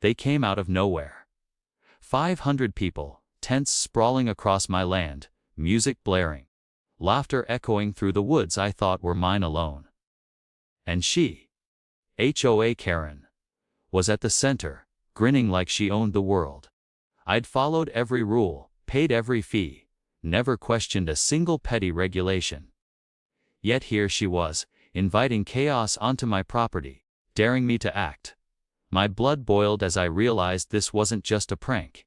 They came out of nowhere. 500 people, tents sprawling across my land, music blaring, laughter echoing through the woods I thought were mine alone. And she, HOA Karen, was at the center, grinning like she owned the world. I'd followed every rule, paid every fee, never questioned a single petty regulation. Yet here she was, inviting chaos onto my property, daring me to act. My blood boiled as I realized this wasn't just a prank.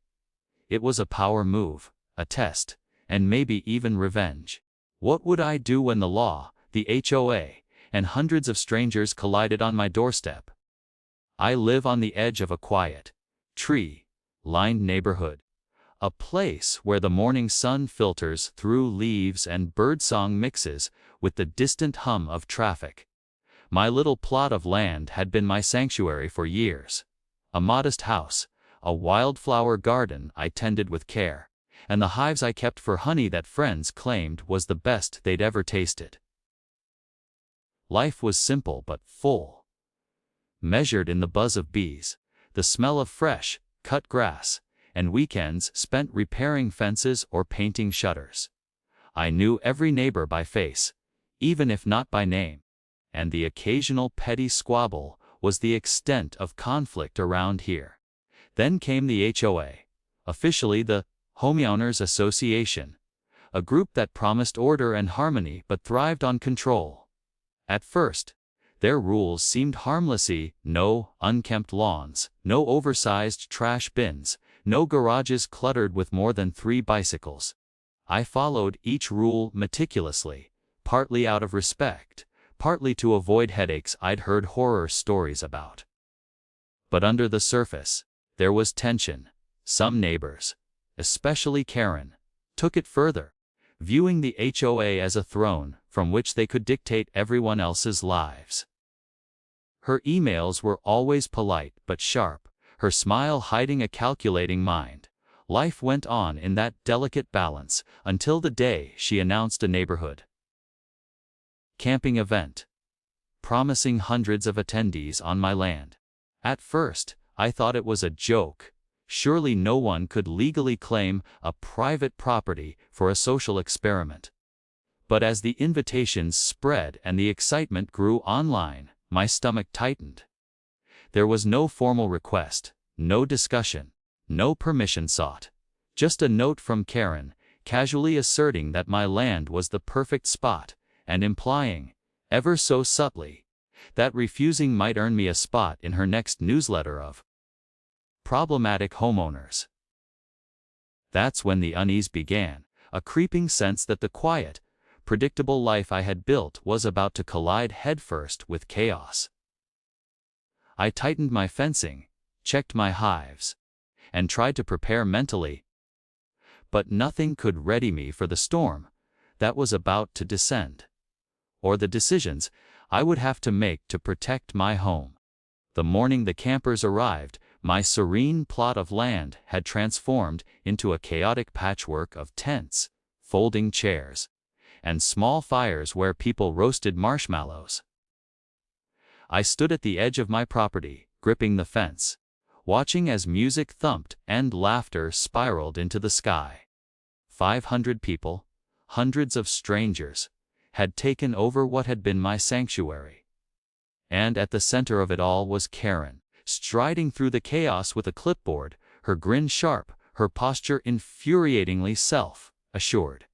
It was a power move, a test, and maybe even revenge. What would I do when the law, the HOA, and hundreds of strangers collided on my doorstep? I live on the edge of a quiet, tree-lined neighborhood. A place where the morning sun filters through leaves and birdsong mixes with the distant hum of traffic. My little plot of land had been my sanctuary for years. A modest house, a wildflower garden I tended with care, and the hives I kept for honey that friends claimed was the best they'd ever tasted. Life was simple but full. Measured in the buzz of bees, the smell of fresh, cut grass, and weekends spent repairing fences or painting shutters. I knew every neighbor by face, even if not by name, and the occasional petty squabble was the extent of conflict around here. Then came the HOA, officially the Homeowners Association, a group that promised order and harmony but thrived on control. At first, their rules seemed harmless: no unkempt lawns, no oversized trash bins, no garages cluttered with more than 3 bicycles. I followed each rule meticulously, partly out of respect, partly to avoid headaches I'd heard horror stories about. But under the surface, there was tension. Some neighbors, especially Karen, took it further, viewing the HOA as a throne from which they could dictate everyone else's lives. Her emails were always polite but sharp, her smile hiding a calculating mind. Life went on in that delicate balance until the day she announced a neighborhood camping event, promising hundreds of attendees on my land. At first, I thought it was a joke. Surely no one could legally claim a private property for a social experiment. But as the invitations spread and the excitement grew online, my stomach tightened. There was no formal request, no discussion, no permission sought. Just a note from Karen, casually asserting that my land was the perfect spot, and implying, ever so subtly, that refusing might earn me a spot in her next newsletter of problematic homeowners. That's when the unease began, a creeping sense that the quiet, predictable life I had built was about to collide headfirst with chaos. I tightened my fencing, checked my hives, and tried to prepare mentally. But nothing could ready me for the storm that was about to descend, or the decisions I would have to make to protect my home. The morning the campers arrived, my serene plot of land had transformed into a chaotic patchwork of tents, folding chairs, and small fires where people roasted marshmallows. I stood at the edge of my property, gripping the fence, watching as music thumped and laughter spiraled into the sky. 500 people, hundreds of strangers, had taken over what had been my sanctuary. And at the center of it all was Karen, striding through the chaos with a clipboard, her grin sharp, her posture infuriatingly self-assured.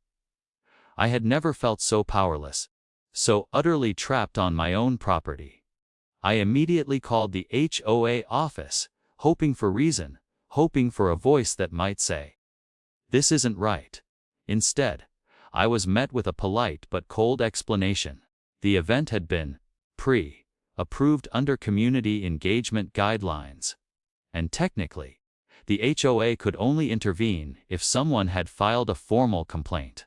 I had never felt so powerless, so utterly trapped on my own property. I immediately called the HOA office, hoping for reason, hoping for a voice that might say, "This isn't right." Instead, I was met with a polite but cold explanation. The event had been pre-approved under community engagement guidelines, and technically, the HOA could only intervene if someone had filed a formal complaint.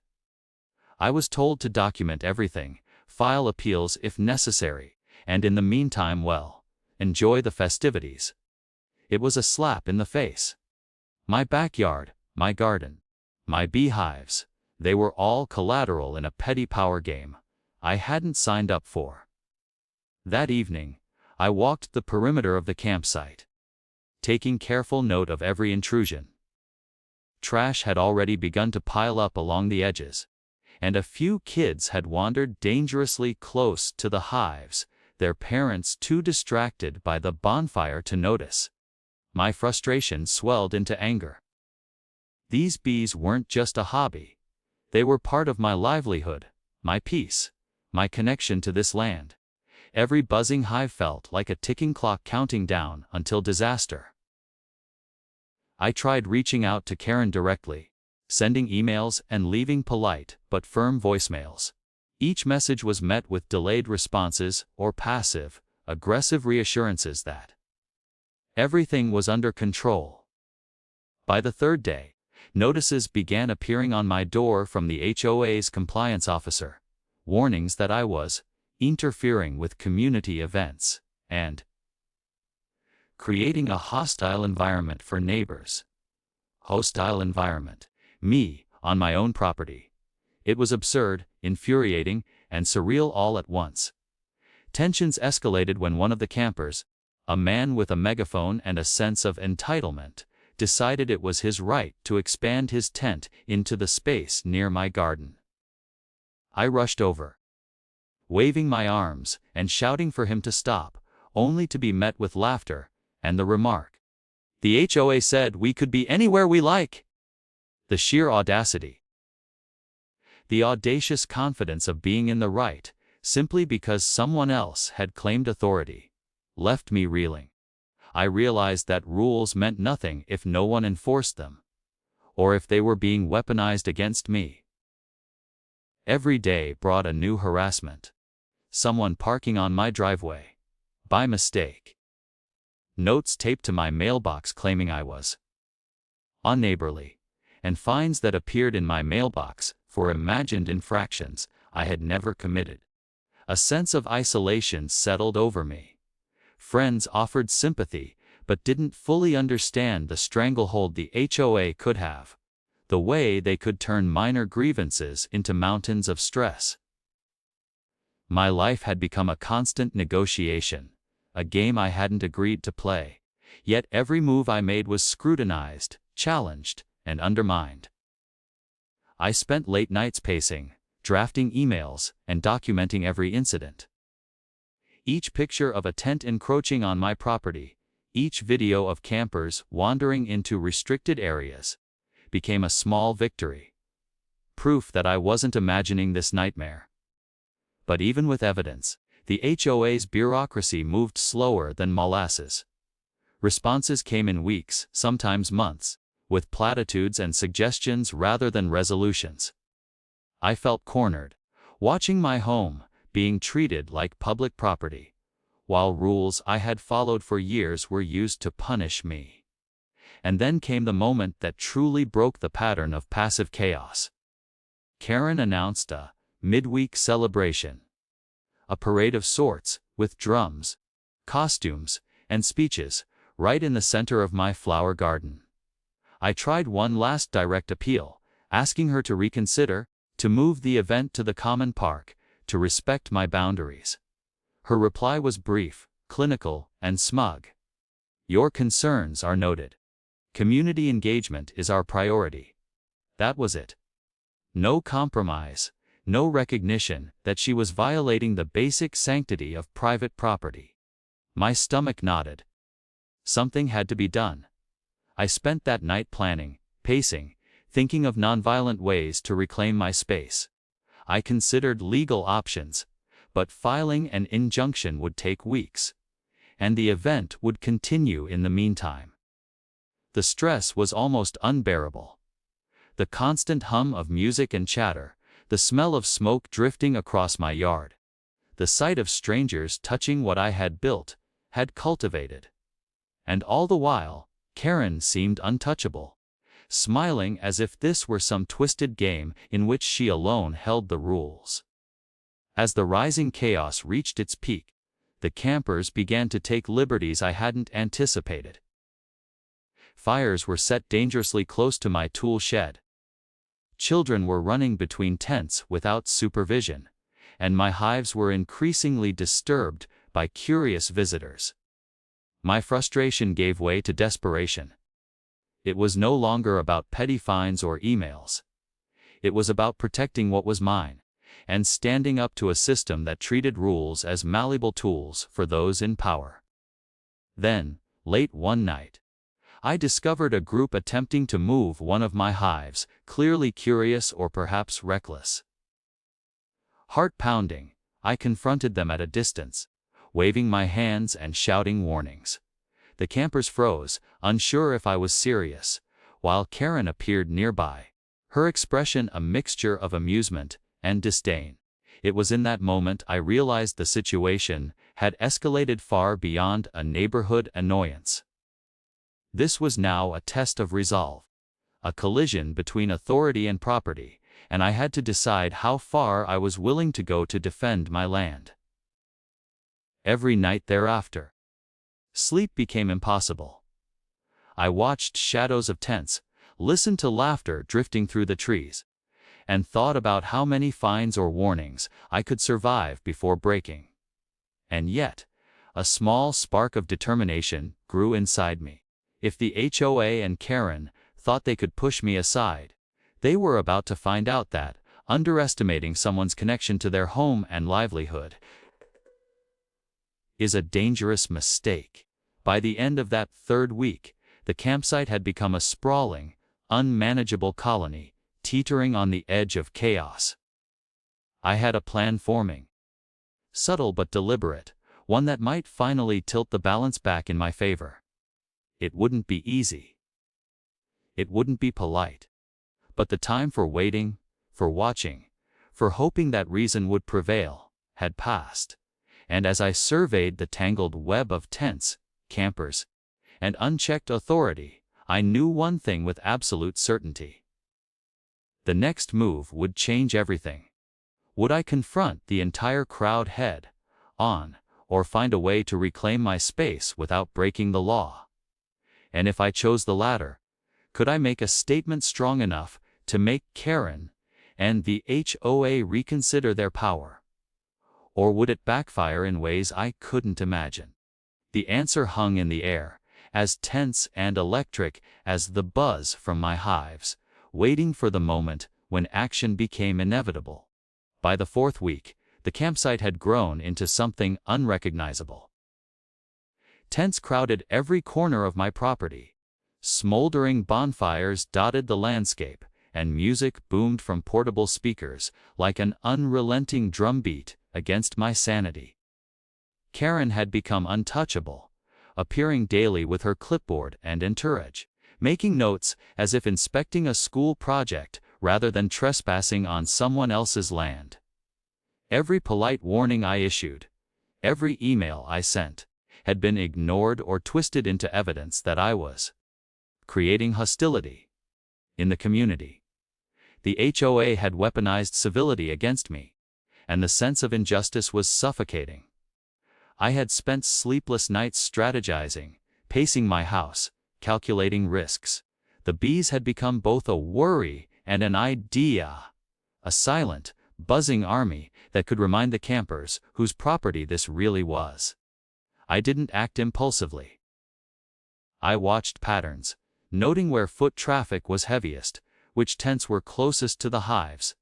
I was told to document everything, file appeals if necessary, and in the meantime, well, enjoy the festivities. It was a slap in the face. My backyard, my garden, my beehives, they were all collateral in a petty power game I hadn't signed up for. That evening, I walked the perimeter of the campsite. taking careful note of every intrusion. Trash had already begun to pile up along the edges, and a few kids had wandered dangerously close to the hives, their parents too distracted by the bonfire to notice. My frustration swelled into anger. These bees weren't just a hobby. They were part of my livelihood, my peace, my connection to this land. Every buzzing hive felt like a ticking clock counting down until disaster. I tried reaching out to Karen directly, sending emails and leaving polite but firm voicemails. Each message was met with delayed responses or passive, aggressive reassurances that everything was under control. By the third day, notices began appearing on my door from the HOA's compliance officer, warnings that I was interfering with community events and creating a hostile environment for neighbors. Hostile environment. Me, on my own property. It was absurd, infuriating, and surreal all at once. Tensions escalated when one of the campers, a man with a megaphone and a sense of entitlement, decided it was his right to expand his tent into the space near my garden. I rushed over, waving my arms and shouting for him to stop, only to be met with laughter and the remark, "The HOA said we could be anywhere we like." The sheer audacity. The audacious confidence of being in the right, simply because someone else had claimed authority, left me reeling. I realized that rules meant nothing if no one enforced them, or if they were being weaponized against me. Every day brought a new harassment. Someone parking on my driveway, by mistake. Notes taped to my mailbox claiming I was unneighborly, and fines that appeared in my mailbox for imagined infractions I had never committed. A sense of isolation settled over me. Friends offered sympathy, but didn't fully understand the stranglehold the HOA could have, the way they could turn minor grievances into mountains of stress. My life had become a constant negotiation, a game I hadn't agreed to play, yet every move I made was scrutinized, challenged, and undermined. I spent late nights pacing, drafting emails, and documenting every incident. Each picture of a tent encroaching on my property, each video of campers wandering into restricted areas, became a small victory. Proof that I wasn't imagining this nightmare. But even with evidence, the HOA's bureaucracy moved slower than molasses. Responses came in weeks, sometimes months, with platitudes and suggestions rather than resolutions. I felt cornered, watching my home being treated like public property, while rules I had followed for years were used to punish me. And then came the moment that truly broke the pattern of passive chaos. Karen announced a midweek celebration. A parade of sorts, with drums, costumes, and speeches, right in the center of my flower garden. I tried one last direct appeal, asking her to reconsider, to move the event to the common park, to respect my boundaries. Her reply was brief, clinical, and smug. "Your concerns are noted. Community engagement is our priority." That was it. No compromise. No recognition that she was violating the basic sanctity of private property. My stomach knotted. Something had to be done. I spent that night planning, pacing, thinking of nonviolent ways to reclaim my space. I considered legal options, but filing an injunction would take weeks, and the event would continue in the meantime. The stress was almost unbearable. The constant hum of music and chatter, the smell of smoke drifting across my yard, the sight of strangers touching what I had built, had cultivated. And all the while, Karen seemed untouchable, smiling as if this were some twisted game in which she alone held the rules. As the rising chaos reached its peak, the campers began to take liberties I hadn't anticipated. Fires were set dangerously close to my tool shed. Children were running between tents without supervision, and my hives were increasingly disturbed by curious visitors. My frustration gave way to desperation. It was no longer about petty fines or emails. It was about protecting what was mine, and standing up to a system that treated rules as malleable tools for those in power. Then, late one night, I discovered a group attempting to move one of my hives, clearly curious or perhaps reckless. Heart-pounding, I confronted them at a distance, waving my hands and shouting warnings. The campers froze, unsure if I was serious, while Karen appeared nearby, her expression a mixture of amusement and disdain. It was in that moment I realized the situation had escalated far beyond a neighborhood annoyance. This was now a test of resolve, a collision between authority and property, and I had to decide how far I was willing to go to defend my land. Every night thereafter, sleep became impossible. I watched shadows of tents, listened to laughter drifting through the trees, and thought about how many fines or warnings I could survive before breaking. And yet, a small spark of determination grew inside me. If the HOA and Karen thought they could push me aside, they were about to find out that, underestimating someone's connection to their home and livelihood is a dangerous mistake. By the end of that third week, the campsite had become a sprawling, unmanageable colony, teetering on the edge of chaos. I had a plan forming. Subtle but deliberate, one that might finally tilt the balance back in my favor. It wouldn't be easy. It wouldn't be polite. But the time for waiting, for watching, for hoping that reason would prevail, had passed. And as I surveyed the tangled web of tents, campers, and unchecked authority, I knew one thing with absolute certainty. The next move would change everything. Would I confront the entire crowd head on, or find a way to reclaim my space without breaking the law? And if I chose the latter, could I make a statement strong enough to make Karen and the HOA reconsider their power? Or would it backfire in ways I couldn't imagine? The answer hung in the air, as tense and electric as the buzz from my hives, waiting for the moment when action became inevitable. By the fourth week, the campsite had grown into something unrecognizable. Tents crowded every corner of my property. Smoldering bonfires dotted the landscape, and music boomed from portable speakers like an unrelenting drumbeat against my sanity. Karen had become untouchable, appearing daily with her clipboard and entourage, making notes as if inspecting a school project rather than trespassing on someone else's land. Every polite warning I issued, every email I sent, had been ignored or twisted into evidence that I was creating hostility in the community. The HOA had weaponized civility against me, and the sense of injustice was suffocating. I had spent sleepless nights strategizing, pacing my house, calculating risks. The bees had become both a worry and an idea, a silent, buzzing army that could remind the campers whose property this really was. I didn't act impulsively. I watched patterns, noting where foot traffic was heaviest, which tents were closest to the hives,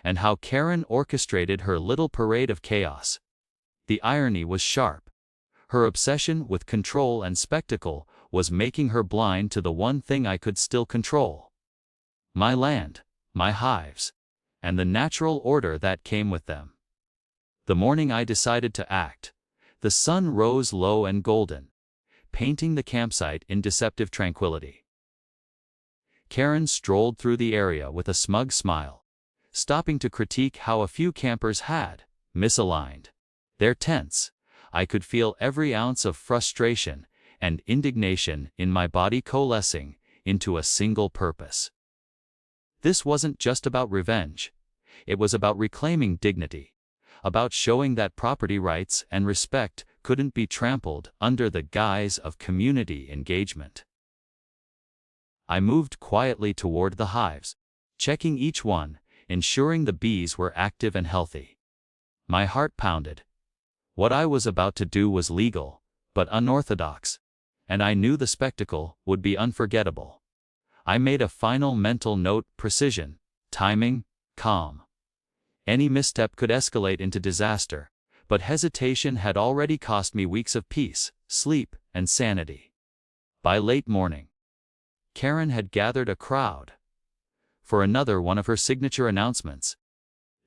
and how Karen orchestrated her little parade of chaos. The irony was sharp. Her obsession with control and spectacle was making her blind to the one thing I could still control: my land, my hives, and the natural order that came with them. The morning I decided to act, the sun rose low and golden, painting the campsite in deceptive tranquility. Karen strolled through the area with a smug smile, stopping to critique how a few campers had misaligned their tents. I could feel every ounce of frustration and indignation in my body coalescing into a single purpose. This wasn't just about revenge. It was about reclaiming dignity, about showing that property rights and respect couldn't be trampled under the guise of community engagement. I moved quietly toward the hives, checking each one, ensuring the bees were active and healthy. My heart pounded. What I was about to do was legal, but unorthodox, and I knew the spectacle would be unforgettable. I made a final mental note: precision, timing, calm. Any misstep could escalate into disaster, but hesitation had already cost me weeks of peace, sleep, and sanity. By late morning, Karen had gathered a crowd for another one of her signature announcements,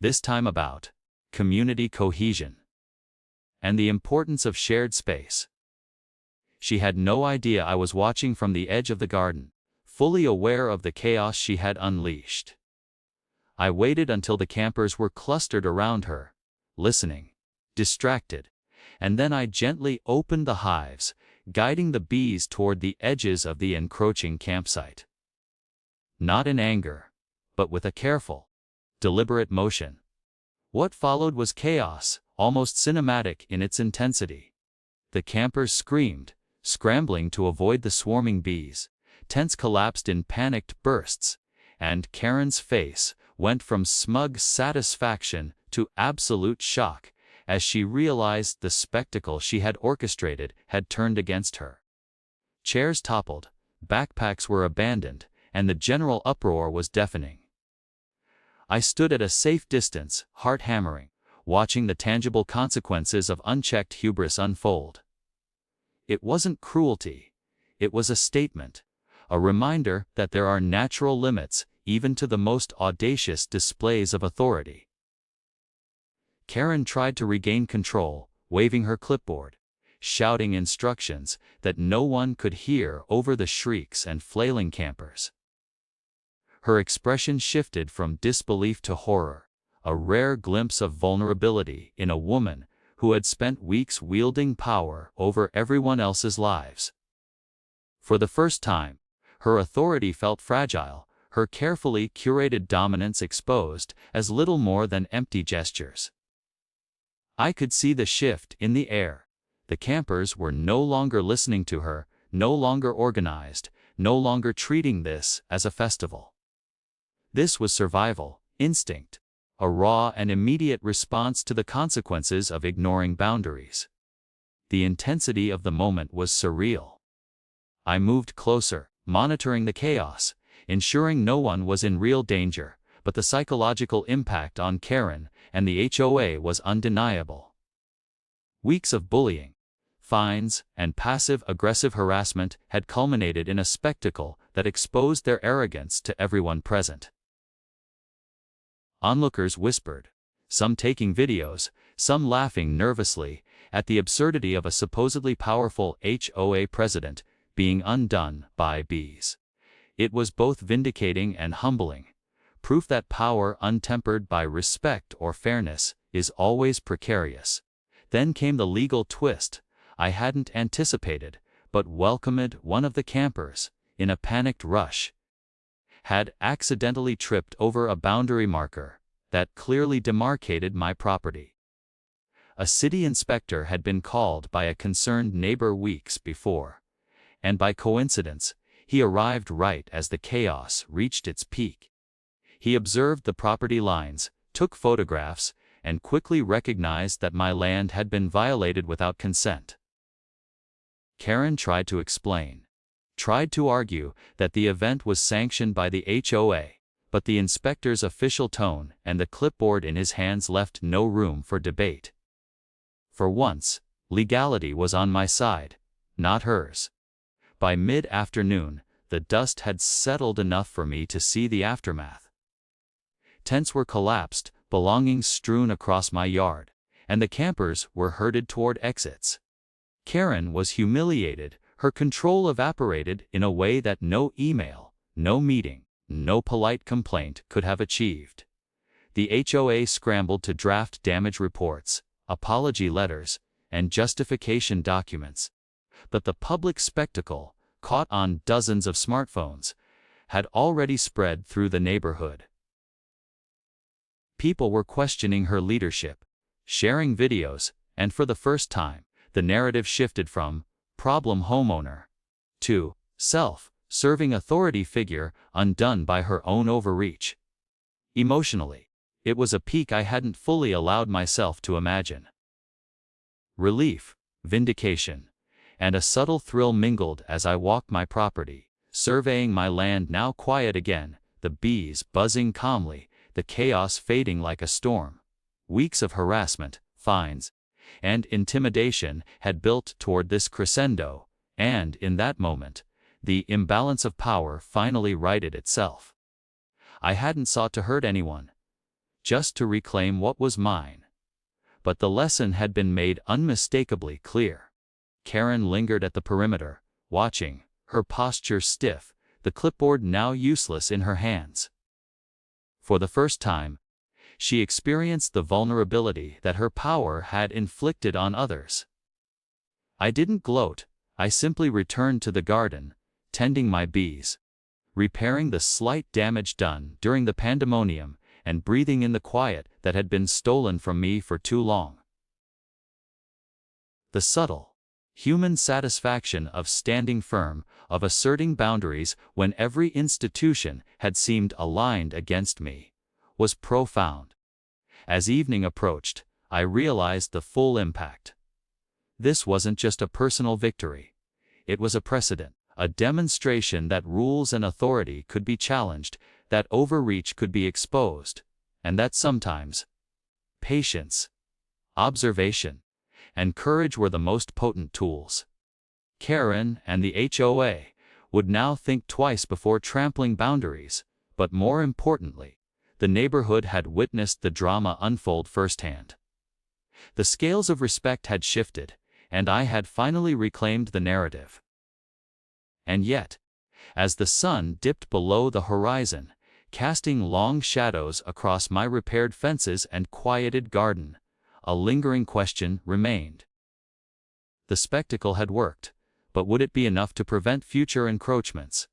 this time about community cohesion and the importance of shared space. She had no idea I was watching from the edge of the garden, fully aware of the chaos she had unleashed. I waited until the campers were clustered around her, listening, distracted, and then I gently opened the hives, guiding the bees toward the edges of the encroaching campsite. Not in anger, but with a careful, deliberate motion. What followed was chaos, almost cinematic in its intensity. The campers screamed, scrambling to avoid the swarming bees. Tents collapsed in panicked bursts, and Karen's face went from smug satisfaction to absolute shock as she realized the spectacle she had orchestrated had turned against her. Chairs toppled, backpacks were abandoned, and the general uproar was deafening. I stood at a safe distance, heart hammering, watching the tangible consequences of unchecked hubris unfold. It wasn't cruelty, it was a statement, a reminder that there are natural limits even to the most audacious displays of authority. Karen tried to regain control, waving her clipboard, shouting instructions that no one could hear over the shrieks and flailing campers. Her expression shifted from disbelief to horror, a rare glimpse of vulnerability in a woman who had spent weeks wielding power over everyone else's lives. For the first time, her authority felt fragile, her carefully curated dominance exposed as little more than empty gestures. I could see the shift in the air. The campers were no longer listening to her, no longer organized, no longer treating this as a festival. This was survival, instinct, a raw and immediate response to the consequences of ignoring boundaries. The intensity of the moment was surreal. I moved closer, monitoring the chaos, ensuring no one was in real danger, but the psychological impact on Karen and the HOA was undeniable. Weeks of bullying, fines, and passive-aggressive harassment had culminated in a spectacle that exposed their arrogance to everyone present. Onlookers whispered, some taking videos, some laughing nervously, at the absurdity of a supposedly powerful HOA president being undone by bees. It was both vindicating and humbling, proof that power untempered by respect or fairness is always precarious. Then came the legal twist I hadn't anticipated, but welcomed. One of the campers, in a panicked rush, had accidentally tripped over a boundary marker that clearly demarcated my property. A city inspector had been called by a concerned neighbor weeks before, and by coincidence, he arrived right as the chaos reached its peak. He observed the property lines, took photographs, and quickly recognized that my land had been violated without consent. Karen tried to explain, tried to argue that the event was sanctioned by the HOA, but the inspector's official tone and the clipboard in his hands left no room for debate. For once, legality was on my side, not hers. By mid-afternoon, the dust had settled enough for me to see the aftermath. Tents were collapsed, belongings strewn across my yard, and the campers were herded toward exits. Karen was humiliated, her control evaporated in a way that no email, no meeting, no polite complaint could have achieved. The HOA scrambled to draft damage reports, apology letters, and justification documents. But the public spectacle, caught on dozens of smartphones, had already spread through the neighborhood. People were questioning her leadership, sharing videos, and for the first time, the narrative shifted from problem homeowner to self-serving authority figure undone by her own overreach. Emotionally, it was a peak I hadn't fully allowed myself to imagine. Relief, vindication, and a subtle thrill mingled as I walked my property, surveying my land now quiet again, the bees buzzing calmly, the chaos fading like a storm. Weeks of harassment, fines, and intimidation had built toward this crescendo, and in that moment, the imbalance of power finally righted itself. I hadn't sought to hurt anyone, just to reclaim what was mine. But the lesson had been made unmistakably clear. Karen lingered at the perimeter, watching, her posture stiff, the clipboard now useless in her hands. For the first time, she experienced the vulnerability that her power had inflicted on others. I didn't gloat, I simply returned to the garden, tending my bees, repairing the slight damage done during the pandemonium, and breathing in the quiet that had been stolen from me for too long. The subtle, human satisfaction of standing firm, of asserting boundaries when every institution had seemed aligned against me, was profound. As evening approached, I realized the full impact. This wasn't just a personal victory. It was a precedent, a demonstration that rules and authority could be challenged, that overreach could be exposed, and that sometimes patience, observation, and courage were the most potent tools. Karen and the HOA would now think twice before trampling boundaries, but more importantly, the neighborhood had witnessed the drama unfold firsthand. The scales of respect had shifted, and I had finally reclaimed the narrative. And yet, as the sun dipped below the horizon, casting long shadows across my repaired fences and quieted garden, a lingering question remained. The spectacle had worked, but would it be enough to prevent future encroachments?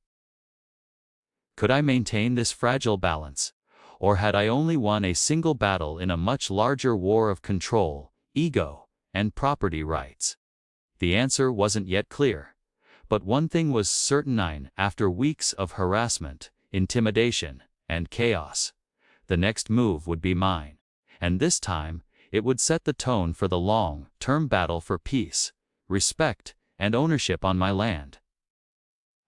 Could I maintain this fragile balance, or had I only won a single battle in a much larger war of control, ego, and property rights? The answer wasn't yet clear, but one thing was certain: after weeks of harassment, intimidation, and chaos, the next move would be mine, and this time, it would set the tone for the long-term battle for peace, respect, and ownership on my land.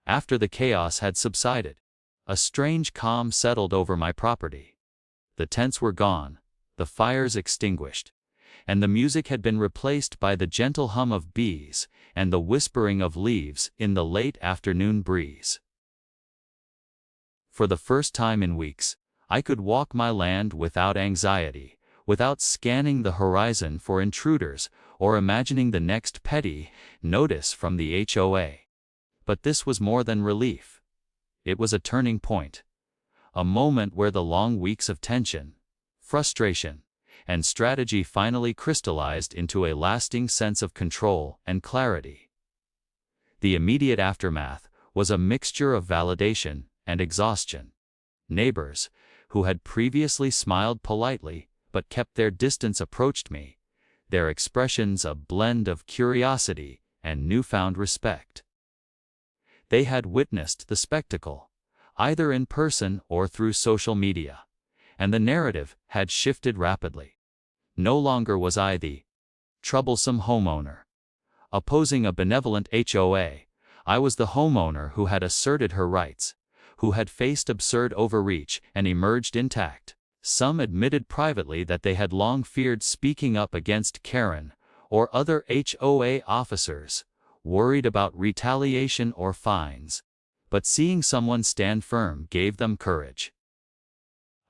After the chaos had subsided, a strange calm settled over my property. The tents were gone, the fires extinguished, and the music had been replaced by the gentle hum of bees and the whispering of leaves in the late afternoon breeze. For the first time in weeks, I could walk my land without anxiety, without scanning the horizon for intruders or imagining the next petty notice from the HOA. But this was more than relief. It was a turning point, a moment where the long weeks of tension, frustration, and strategy finally crystallized into a lasting sense of control and clarity. The immediate aftermath was a mixture of validation and exhaustion. Neighbors, who had previously smiled politely but kept their distance, approached me, their expressions a blend of curiosity and newfound respect. They had witnessed the spectacle, either in person or through social media, and the narrative had shifted rapidly. No longer was I the troublesome homeowner opposing a benevolent HOA. I was the homeowner who had asserted her rights, who had faced absurd overreach and emerged intact. Some admitted privately that they had long feared speaking up against Karen or other HOA officers, worried about retaliation or fines, but seeing someone stand firm gave them courage.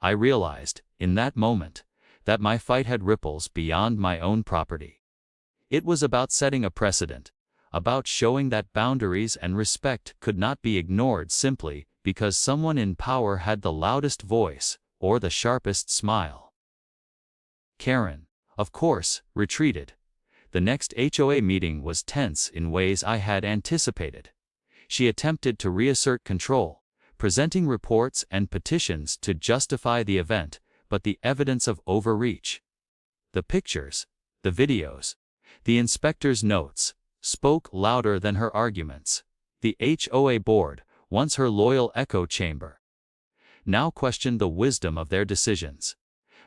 I realized, in that moment, that my fight had ripples beyond my own property. It was about setting a precedent, about showing that boundaries and respect could not be ignored simply because someone in power had the loudest voice or the sharpest smile. Karen, of course, retreated. The next HOA meeting was tense in ways I had anticipated. She attempted to reassert control, presenting reports and petitions to justify the event, but the evidence of overreach, the pictures, the videos, the inspector's notes, spoke louder than her arguments. The HOA board, once her loyal echo chamber, now questioned the wisdom of their decisions.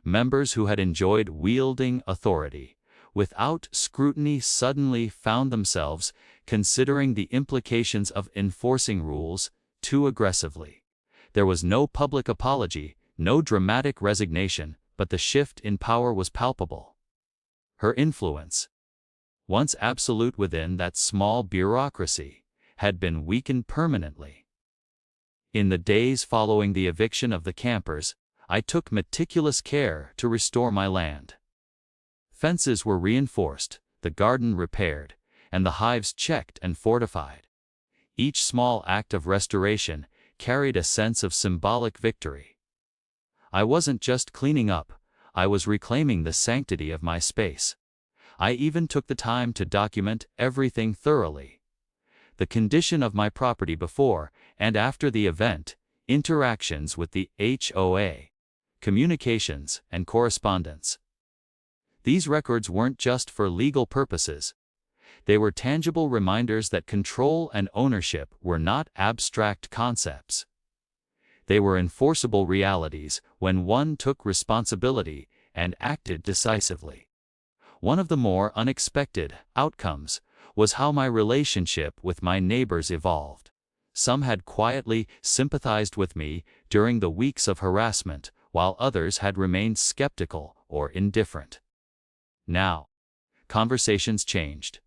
Members who had enjoyed wielding authority without scrutiny suddenly found themselves considering the implications of enforcing rules too aggressively. There was no public apology, no dramatic resignation, but the shift in power was palpable. Her influence, once absolute within that small bureaucracy, had been weakened permanently. In the days following the eviction of the campers, I took meticulous care to restore my land. Fences were reinforced, the garden repaired, and the hives checked and fortified. Each small act of restoration carried a sense of symbolic victory. I wasn't just cleaning up, I was reclaiming the sanctity of my space. I even took the time to document everything thoroughly. The condition of my property before and after the event, interactions with the HOA, communications and correspondence. These records weren't just for legal purposes. They were tangible reminders that control and ownership were not abstract concepts. They were enforceable realities when one took responsibility and acted decisively. One of the more unexpected outcomes was how my relationship with my neighbors evolved. Some had quietly sympathized with me during the weeks of harassment, while others had remained skeptical or indifferent. Now, conversations changed.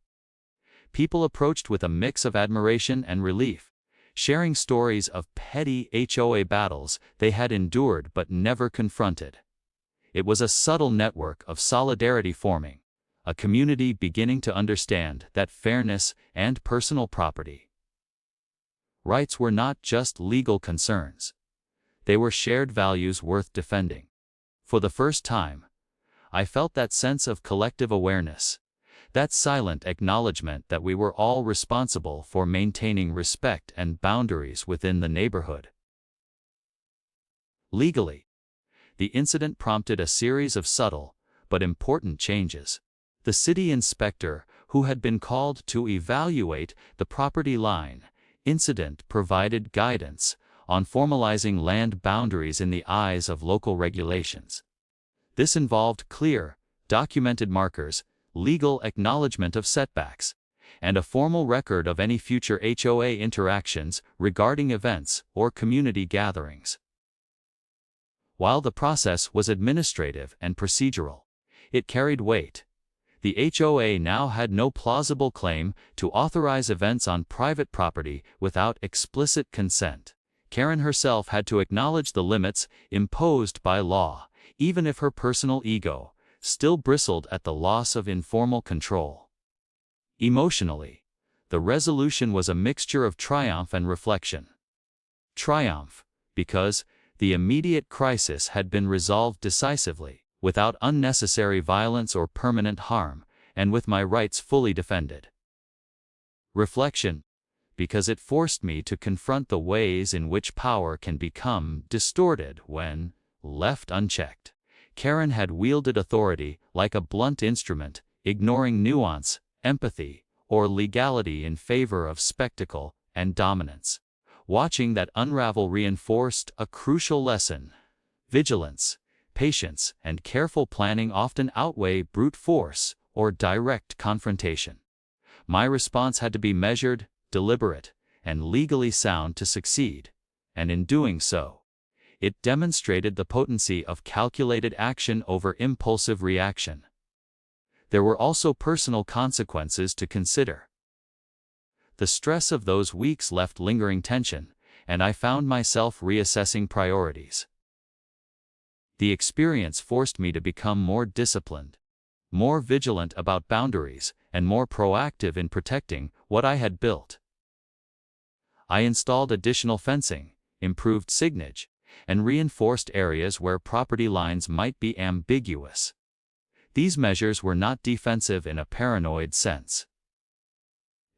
People approached with a mix of admiration and relief, sharing stories of petty HOA battles they had endured but never confronted. It was a subtle network of solidarity forming, a community beginning to understand that fairness and personal property rights were not just legal concerns. They were shared values worth defending. For the first time, I felt that sense of collective awareness, that silent acknowledgement that we were all responsible for maintaining respect and boundaries within the neighborhood. Legally, the incident prompted a series of subtle but important changes. The city inspector, who had been called to evaluate the property line incident, provided guidance on formalizing land boundaries in the eyes of local regulations. This involved clear, documented markers, legal acknowledgement of setbacks, and a formal record of any future HOA interactions regarding events or community gatherings. While the process was administrative and procedural, it carried weight. The HOA now had no plausible claim to authorize events on private property without explicit consent. Karen herself had to acknowledge the limits imposed by law, even if her personal ego still bristled at the loss of informal control. Emotionally, the resolution was a mixture of triumph and reflection. Triumph, because the immediate crisis had been resolved decisively, without unnecessary violence or permanent harm, and with my rights fully defended. Reflection, because it forced me to confront the ways in which power can become distorted when left unchecked. Karen had wielded authority like a blunt instrument, ignoring nuance, empathy, or legality in favor of spectacle and dominance. Watching that unravel reinforced a crucial lesson. Vigilance, patience, and careful planning often outweigh brute force or direct confrontation. My response had to be measured, deliberate, and legally sound to succeed, and in doing so, it demonstrated the potency of calculated action over impulsive reaction. There were also personal consequences to consider. The stress of those weeks left lingering tension, and I found myself reassessing priorities. The experience forced me to become more disciplined, more vigilant about boundaries, and more proactive in protecting what I had built. I installed additional fencing, improved signage, and reinforced areas where property lines might be ambiguous. These measures were not defensive in a paranoid sense.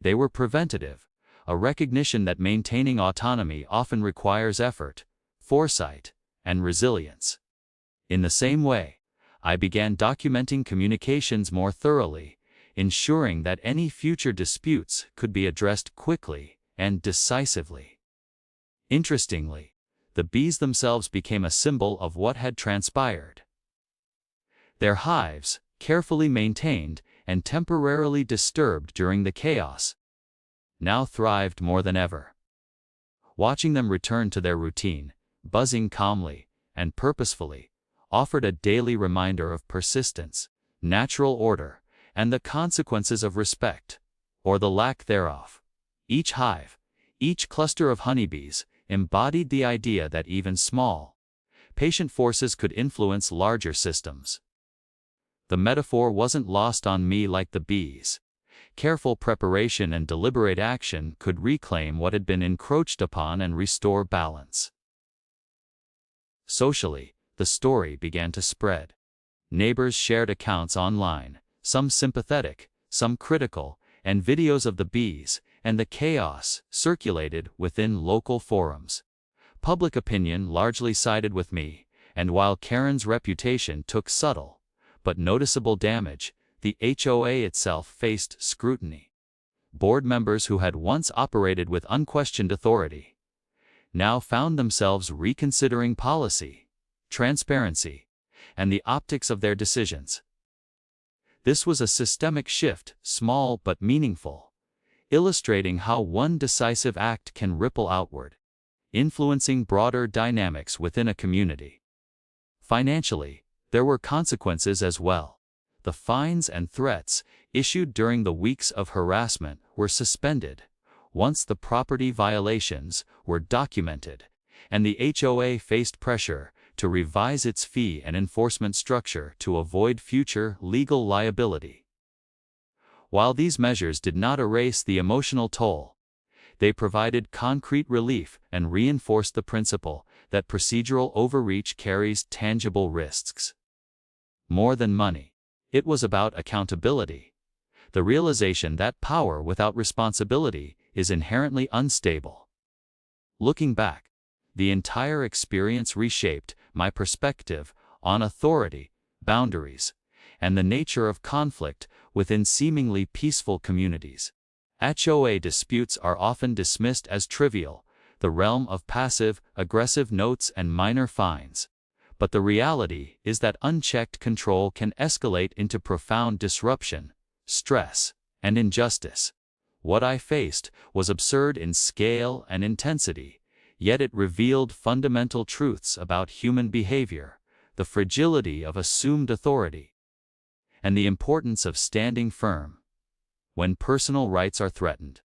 They were preventative, a recognition that maintaining autonomy often requires effort, foresight, and resilience. In the same way, I began documenting communications more thoroughly, ensuring that any future disputes could be addressed quickly and decisively. Interestingly, the bees themselves became a symbol of what had transpired. Their hives, carefully maintained and temporarily disturbed during the chaos, now thrived more than ever. Watching them return to their routine, buzzing calmly and purposefully, offered a daily reminder of persistence, natural order, and the consequences of respect, or the lack thereof. Each hive, each cluster of honeybees, embodied the idea that even small, patient forces could influence larger systems. The metaphor wasn't lost on me like the bees. Careful preparation and deliberate action could reclaim what had been encroached upon and restore balance. Socially, the story began to spread. Neighbors shared accounts online, some sympathetic, some critical, and videos of the bees and the chaos circulated within local forums. Public opinion largely sided with me, and while Karen's reputation took subtle but noticeable damage, the HOA itself faced scrutiny. Board members who had once operated with unquestioned authority now found themselves reconsidering policy, transparency, and the optics of their decisions. This was a systemic shift, small but meaningful, illustrating how one decisive act can ripple outward, influencing broader dynamics within a community. Financially, there were consequences as well. The fines and threats issued during the weeks of harassment were suspended once the property violations were documented, and the HOA faced pressure to revise its fee and enforcement structure to avoid future legal liability. While these measures did not erase the emotional toll, they provided concrete relief and reinforced the principle that procedural overreach carries tangible risks. More than money, it was about accountability, the realization that power without responsibility is inherently unstable. Looking back, the entire experience reshaped my perspective on authority, boundaries, and the nature of conflict within seemingly peaceful communities. HOA disputes are often dismissed as trivial, the realm of passive, aggressive notes and minor fines. But the reality is that unchecked control can escalate into profound disruption, stress, and injustice. What I faced was absurd in scale and intensity, yet it revealed fundamental truths about human behavior, the fragility of assumed authority, and the importance of standing firm when personal rights are threatened.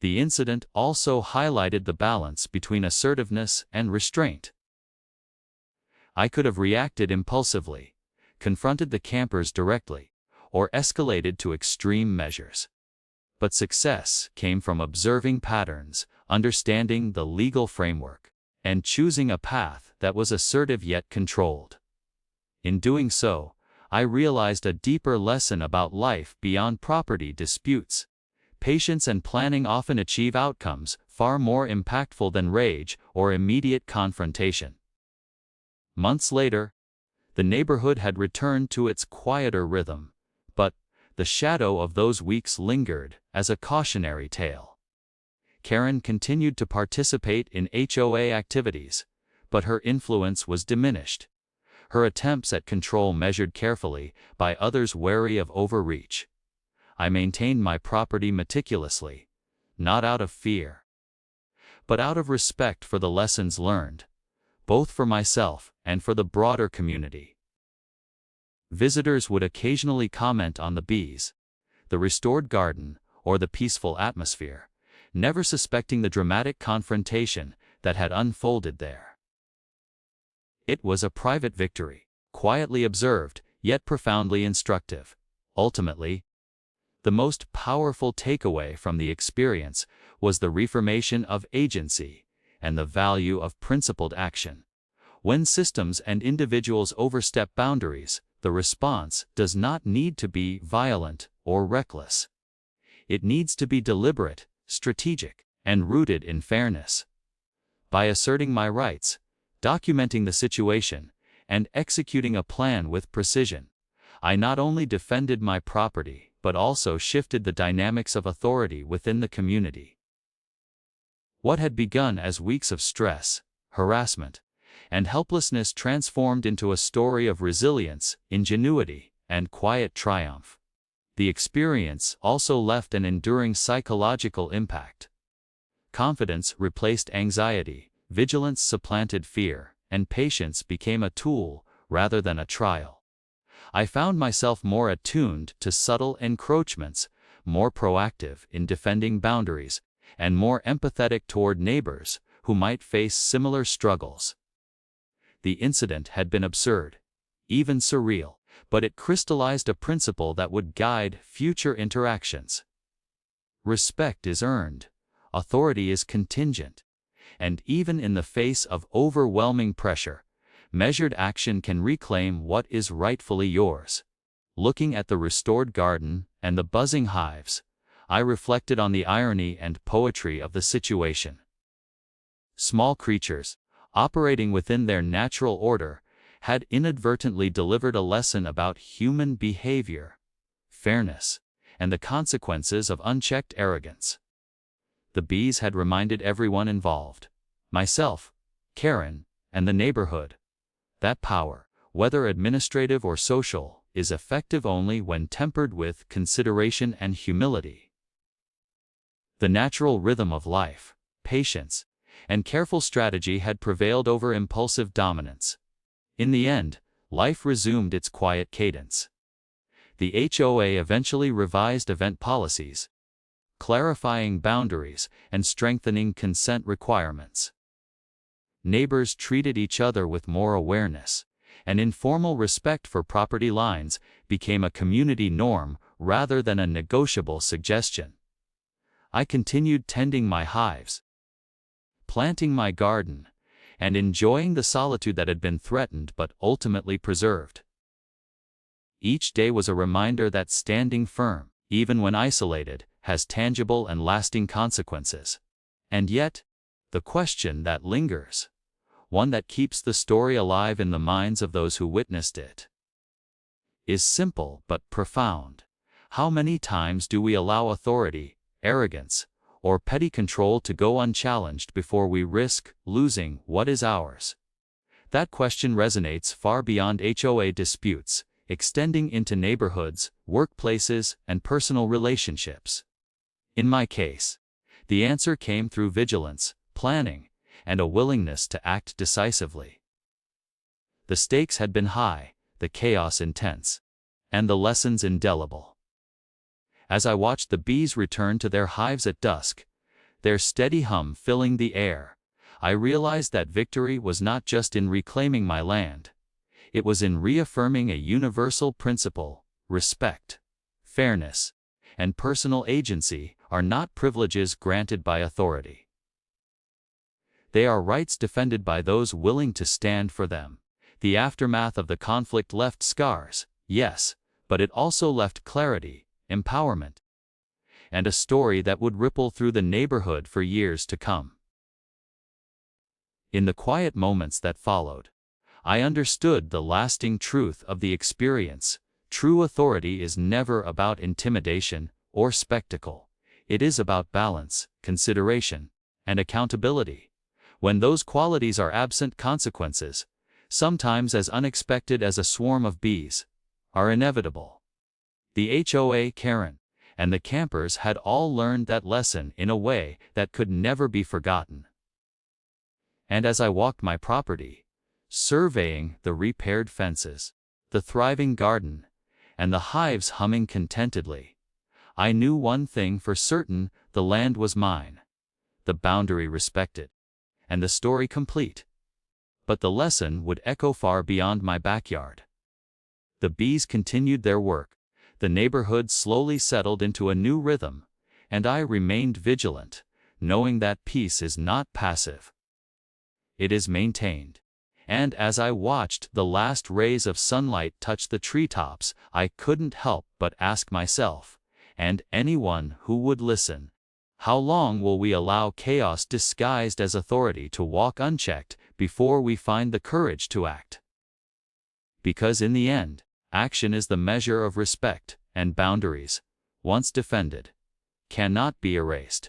The incident also highlighted the balance between assertiveness and restraint. I could have reacted impulsively, confronted the campers directly, or escalated to extreme measures. But success came from observing patterns, understanding the legal framework, and choosing a path that was assertive yet controlled. In doing so, I realized a deeper lesson about life beyond property disputes. Patience and planning often achieve outcomes far more impactful than rage or immediate confrontation. Months later, the neighborhood had returned to its quieter rhythm, but the shadow of those weeks lingered as a cautionary tale. Karen continued to participate in HOA activities, but her influence was diminished. Her attempts at control measured carefully by others wary of overreach. I maintained my property meticulously, not out of fear, but out of respect for the lessons learned, both for myself and for the broader community. Visitors would occasionally comment on the bees, the restored garden, or the peaceful atmosphere, never suspecting the dramatic confrontation that had unfolded there. It was a private victory, quietly observed, yet profoundly instructive. Ultimately, the most powerful takeaway from the experience was the reformation of agency and the value of principled action. When systems and individuals overstep boundaries, the response does not need to be violent or reckless. It needs to be deliberate, strategic, and rooted in fairness. By asserting my rights, documenting the situation, and executing a plan with precision, I not only defended my property but also shifted the dynamics of authority within the community. What had begun as weeks of stress, harassment, and helplessness transformed into a story of resilience, ingenuity, and quiet triumph. The experience also left an enduring psychological impact. Confidence replaced anxiety, vigilance supplanted fear, and patience became a tool rather than a trial. I found myself more attuned to subtle encroachments, more proactive in defending boundaries, and more empathetic toward neighbors who might face similar struggles. The incident had been absurd, even surreal, but it crystallized a principle that would guide future interactions. Respect is earned, authority is contingent, and even in the face of overwhelming pressure, measured action can reclaim what is rightfully yours. Looking at the restored garden and the buzzing hives, I reflected on the irony and poetry of the situation. Small creatures, operating within their natural order, had inadvertently delivered a lesson about human behavior, fairness, and the consequences of unchecked arrogance. The bees had reminded everyone involved, myself, Karen, and the neighborhood, that power, whether administrative or social, is effective only when tempered with consideration and humility. The natural rhythm of life, patience, and careful strategy had prevailed over impulsive dominance. In the end, life resumed its quiet cadence. The HOA eventually revised event policies, clarifying boundaries and strengthening consent requirements. Neighbors treated each other with more awareness, and informal respect for property lines became a community norm rather than a negotiable suggestion. I continued tending my hives, planting my garden, and enjoying the solitude that had been threatened but ultimately preserved. Each day was a reminder that standing firm, even when isolated, has tangible and lasting consequences. And yet, the question that lingers, one that keeps the story alive in the minds of those who witnessed it, is simple but profound. How many times do we allow authority, arrogance, or petty control to go unchallenged before we risk losing what is ours? That question resonates far beyond HOA disputes, extending into neighborhoods, workplaces, and personal relationships. In my case, the answer came through vigilance, planning, and a willingness to act decisively. The stakes had been high, the chaos intense, and the lessons indelible. As I watched the bees return to their hives at dusk, their steady hum filling the air, I realized that victory was not just in reclaiming my land. It was in reaffirming a universal principle: respect, fairness, and personal agency are not privileges granted by authority. They are rights defended by those willing to stand for them. The aftermath of the conflict left scars, yes, but it also left clarity, empowerment, and a story that would ripple through the neighborhood for years to come. In the quiet moments that followed, I understood the lasting truth of the experience. True authority is never about intimidation or spectacle. It is about balance, consideration, and accountability. When those qualities are absent, consequences, sometimes as unexpected as a swarm of bees, are inevitable. The HOA Karen and the campers had all learned that lesson in a way that could never be forgotten. And as I walked my property, surveying the repaired fences, the thriving garden, and the hives humming contentedly, I knew one thing for certain: the land was mine, the boundary respected, and the story complete. But the lesson would echo far beyond my backyard. The bees continued their work, the neighborhood slowly settled into a new rhythm, and I remained vigilant, knowing that peace is not passive. It is maintained. And as I watched the last rays of sunlight touch the treetops, I couldn't help but ask myself, and anyone who would listen, how long will we allow chaos disguised as authority to walk unchecked before we find the courage to act? Because in the end, action is the measure of respect, and boundaries, once defended, cannot be erased.